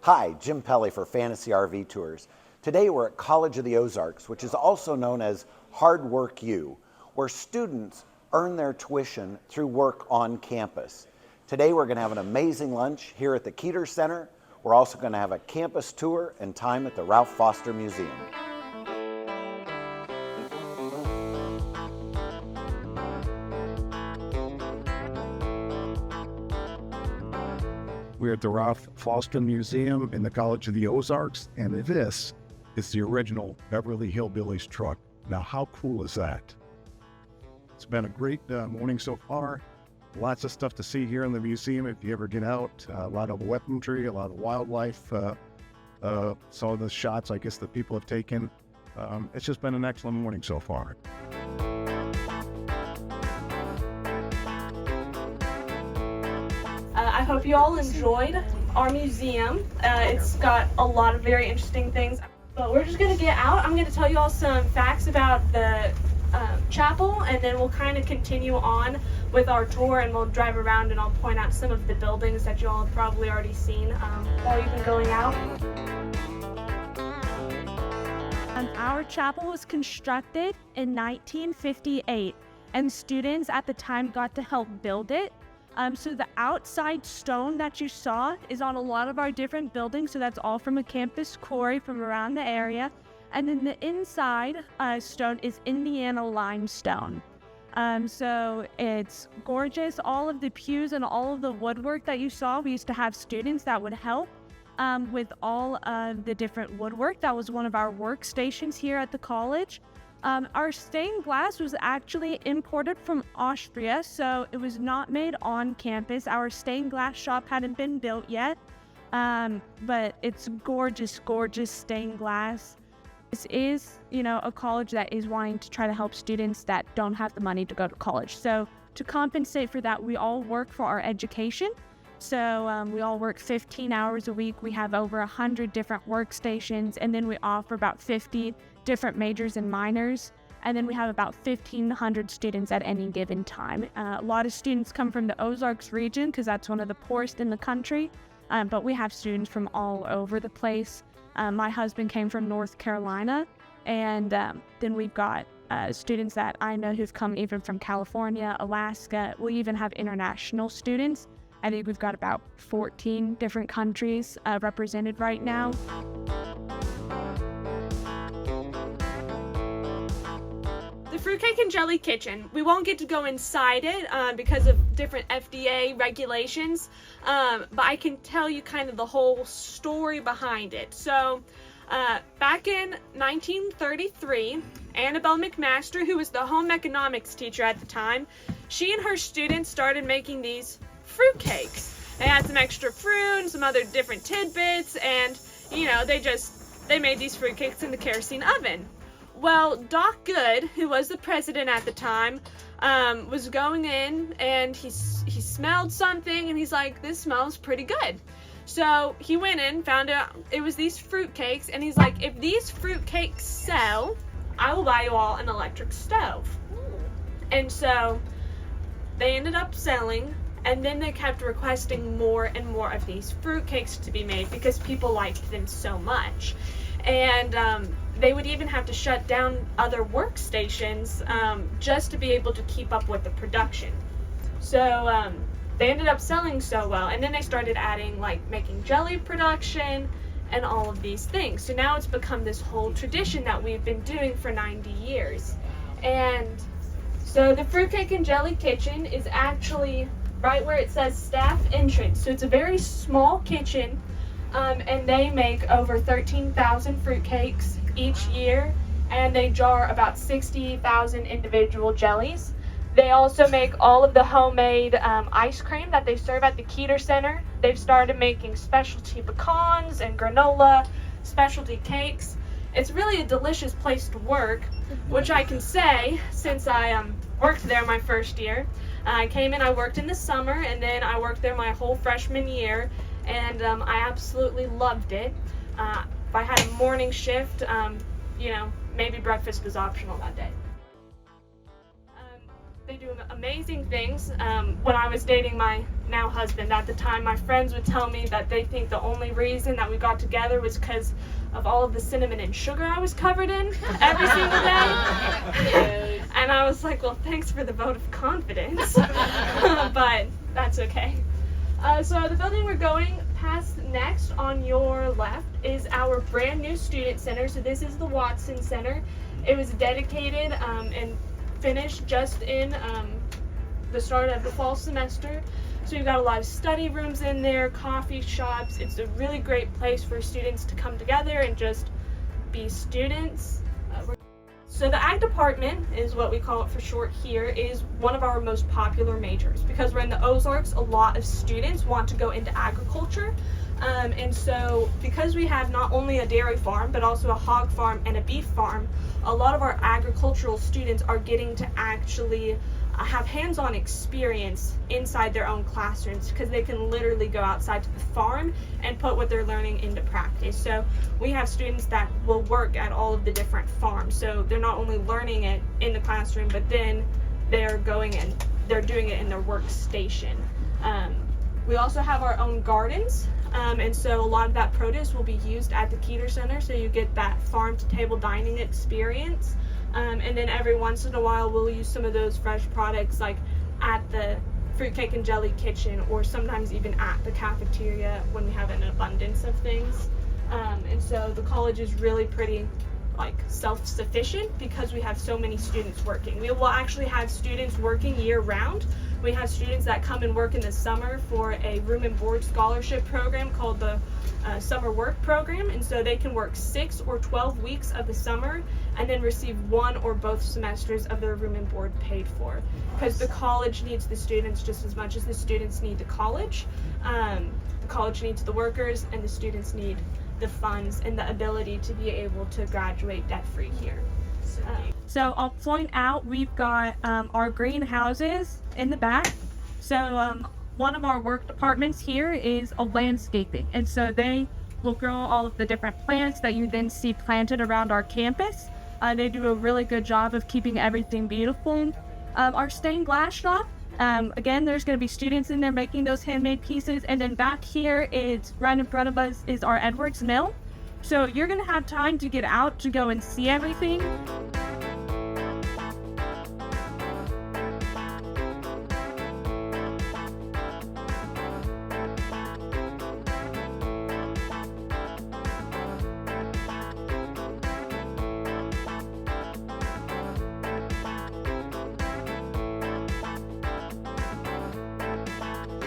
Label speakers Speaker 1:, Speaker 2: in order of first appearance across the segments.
Speaker 1: Hi, Jim Pelly for Fantasy RV Tours. Today we're at College of the Ozarks, which is also known as Hard Work U, where students earn their tuition through work on campus. Today we're going to have an amazing lunch here at the Keeter Center. We're also going to have a campus tour and time at the Ralph Foster Museum.
Speaker 2: We're at the Ralph Foster Museum in the College of the Ozarks, and this is the original Beverly Hillbillies truck. Now, how cool is that? It's been a great morning so far. Lots of stuff to see here in the museum if you ever get out. A lot of weaponry, a lot of wildlife. Some of the shots, I guess, that people have taken. It's just been an excellent morning so far.
Speaker 3: I hope you all enjoyed our museum. It's got a lot of very interesting things. But we're just going to get out. I'm going to tell you all some facts about the chapel, and then we'll kind of continue on with our tour, and we'll drive around and I'll point out some of the buildings that you all have probably already seen while you've been going out.
Speaker 4: Our chapel was constructed in 1958, and students at the time got to help build it. So the outside stone that you saw is on a lot of our different buildings, so that's all from a campus quarry from around the area. And then the inside stone is Indiana limestone. So it's gorgeous. All of the pews and all of the woodwork that you saw, we used to have students that would help with all of the different woodwork. That was one of our workstations here at the college. Our stained glass was actually imported from Austria, so it was not made on campus. Our stained glass shop hadn't been built yet, but it's gorgeous, gorgeous stained glass. This is, a college that is wanting to try to help students that don't have the money to go to college. So to compensate for that, we all work for our education. So we all work 15 hours a week. We have over 100 different workstations, and then we offer about 50 different majors and minors. And then we have about 1,500 students at any given time. A lot of students come from the Ozarks region because that's one of the poorest in the country. But we have students from all over the place. My husband came from North Carolina, and then we've got students that I know who've come even from California, Alaska. We even have international students. I think we've got about 14 different countries represented right now.
Speaker 3: The Fruitcake and Jelly Kitchen, we won't get to go inside it because of different FDA regulations, but I can tell you kind of the whole story behind it. So back in 1933, Annabelle McMaster, who was the home economics teacher at the time, she and her students started making these fruitcakes. They had some extra fruit and some other different tidbits, and they made these fruitcakes in the kerosene oven. Well, Doc Good, who was the president at the time, was going in, and he smelled something, and he's like, this smells pretty good. So he went in, found out it was these fruitcakes, and he's like, if these fruitcakes sell, I will buy you all an electric stove. And so they ended up selling, and then they kept requesting more and more of these fruitcakes to be made because people liked them so much. And they would even have to shut down other workstations just to be able to keep up with the production. So they ended up selling so well, and then they started adding making jelly production and all of these things. So now it's become this whole tradition that we've been doing for 90 years. And so the Fruitcake and Jelly Kitchen is actually right where it says staff entrance. So it's a very small kitchen, and they make over 13,000 fruitcakes each year, and they jar about 60,000 individual jellies. They also make all of the homemade ice cream that they serve at the Keeter Center. They've started making specialty pecans and granola, specialty cakes. It's really a delicious place to work, which I can say since I worked there my first year. I came in, I worked in the summer, and then I worked there my whole freshman year, and I absolutely loved it. If I had a morning shift, maybe breakfast was optional that day. They do amazing things. When I was dating my now husband at the time, my friends would tell me that they think the only reason that we got together was because of all of the cinnamon and sugar I was covered in every single day. And I was like, well, thanks for the vote of confidence. But that's okay. So the building we're going past next on your left is our brand new student center. So this is the Watson Center. It was dedicated and finished just in the start of the fall semester. So we've got a lot of study rooms in there, coffee shops. It's a really great place for students to come together and just be students. So the ag department is what we call it for short here, is one of our most popular majors because we're in the Ozarks. A lot of students want to go into agriculture. And so because we have not only a dairy farm, but also a hog farm and a beef farm, a lot of our agricultural students are getting to actually have hands-on experience inside their own classrooms because they can literally go outside to the farm and put what they're learning into practice. So we have students that will work at all of the different farms. So they're not only learning it in the classroom, but then they're going and they're doing it in their workstation. We also have our own gardens. And so a lot of that produce will be used at the Keeter Center, so you get that farm-to-table dining experience. And then every once in a while, we'll use some of those fresh products like at the fruitcake and jelly kitchen, or sometimes even at the cafeteria when we have an abundance of things. And so the college is really pretty self-sufficient because we have so many students working. We will actually have students working year-round. We have students that come and work in the summer for a room and board scholarship program called the summer work program, and so they can work 6 or 12 weeks of the summer and then receive 1 or both semesters of their room and board paid for, because the college needs the students just as much as the students need the college. The college needs the workers, and the students need the funds and the ability to be able to graduate debt-free here.
Speaker 4: So I'll point out we've got our greenhouses in the back. So one of our work departments here is a landscaping, and so they will grow all of the different plants that you then see planted around our campus. They do a really good job of keeping everything beautiful. Our stained glass shop, again, there's going to be students in there making those handmade pieces, and then back here is right in front of us is our Edwards Mill. So you're going to have time to get out to go and see everything.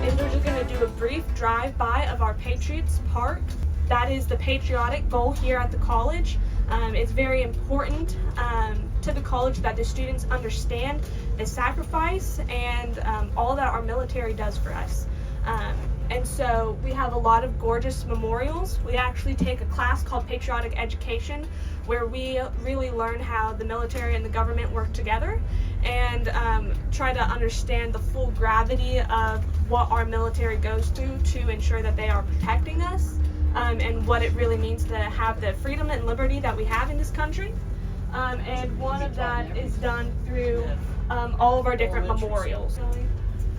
Speaker 3: And we're just going to do a brief drive-by of our Patriots Park. That is the patriotic goal here at the college. It's very important to the college that the students understand the sacrifice and all that our military does for us. And so we have a lot of gorgeous memorials. We actually take a class called Patriotic Education, where we really learn how the military and the government work together and try to understand the full gravity of what our military goes through to ensure that they are protecting us, and what it really means to have the freedom and liberty that we have in this country. And one of that is done through all of our different memorials.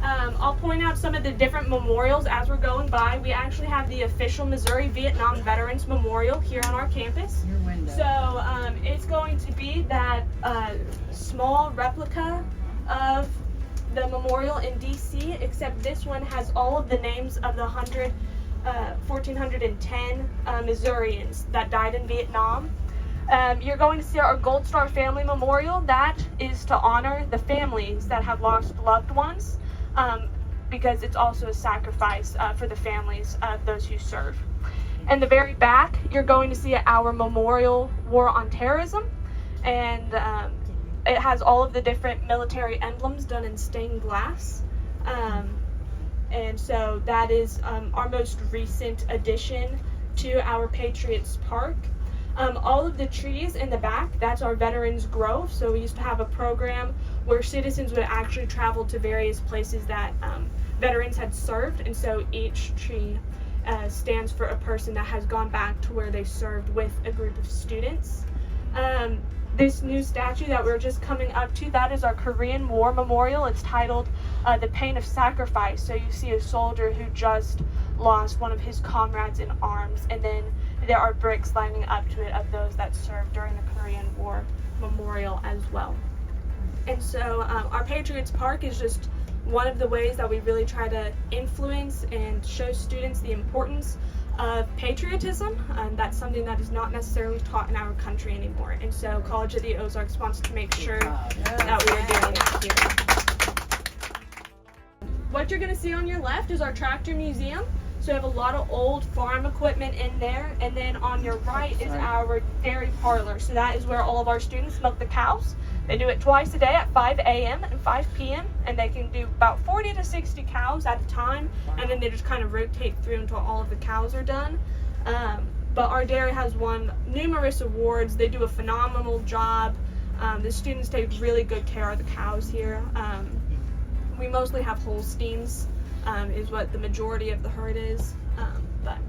Speaker 3: I'll point out some of the different memorials as we're going by. We actually have the official Missouri Vietnam Veterans Memorial here on our campus. So it's going to be that small replica of the memorial in DC, except this one has all of the names of the 1,410 Missourians that died in Vietnam. You're going to see our Gold Star Family Memorial. That is to honor the families that have lost loved ones, because it's also a sacrifice for the families of those who serve. In the very back, you're going to see our Memorial War on Terrorism, and it has all of the different military emblems done in stained glass. And so that is our most recent addition to our Patriots Park. All of the trees in the back, that's our Veterans Grove. So we used to have a program where citizens would actually travel to various places that veterans had served, and so each tree stands for a person that has gone back to where they served with a group of students. This new statue that we're just coming up to, that is our Korean War Memorial. It's titled The Pain of Sacrifice. So you see a soldier who just lost one of his comrades in arms, and then there are bricks lining up to it of those that served during the Korean War Memorial as well. And so our Patriots Park is just one of the ways that we really try to influence and show students the importance of patriotism. That's something that is not necessarily taught in our country anymore. And so College of the Ozarks wants to make sure that we are doing that here. What you're going to see on your left is our tractor museum. So we have a lot of old farm equipment in there. And then on your right is our dairy parlor. So that is where all of our students milk the cows. They do it twice a day at 5 a.m. and 5 p.m. and they can do about 40 to 60 cows at a time, and then they just kind of rotate through until all of the cows are done. But our dairy has won numerous awards. They do a phenomenal job. The students take really good care of the cows here. We mostly have Holsteins, is what the majority of the herd is, but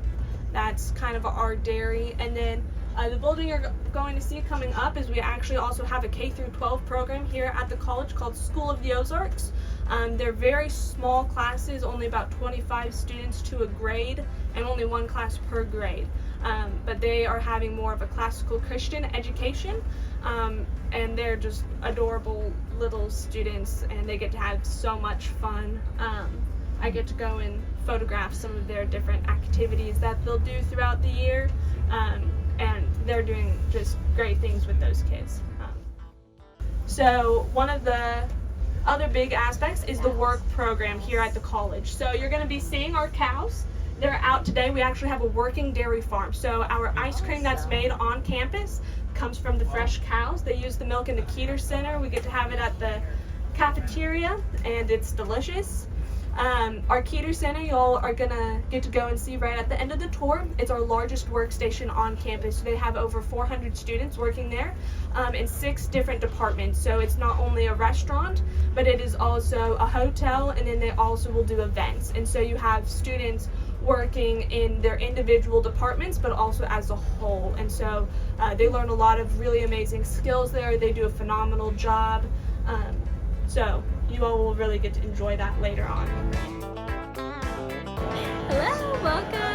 Speaker 3: that's kind of our dairy. And then the building you're going to see coming up is we actually also have a K-12 program here at the college called School of the Ozarks. They're very small classes, only about 25 students to a grade, and only one class per grade. But they are having more of a classical Christian education, and they're just adorable little students, and they get to have so much fun. I get to go and photograph some of their different activities that they'll do throughout the year. And they're doing just great things with those kids. So one of the other big aspects is the work program here at the college. So you're going to be seeing our cows. They're out today. We actually have a working dairy farm. So our ice cream that's made on campus comes from the fresh cows. They use the milk in the Keeter Center. We get to have it at the cafeteria, and it's delicious. Our Keeter Center, y'all are gonna get to go and see right at the end of the tour. It's our largest workstation on campus. They have over 400 students working there in 6 different departments. So it's not only a restaurant, but it is also a hotel, and then they also will do events. And so you have students working in their individual departments, but also as a whole. And so they learn a lot of really amazing skills there. They do a phenomenal job. So you all will really get to enjoy that later on.
Speaker 5: Hello, welcome.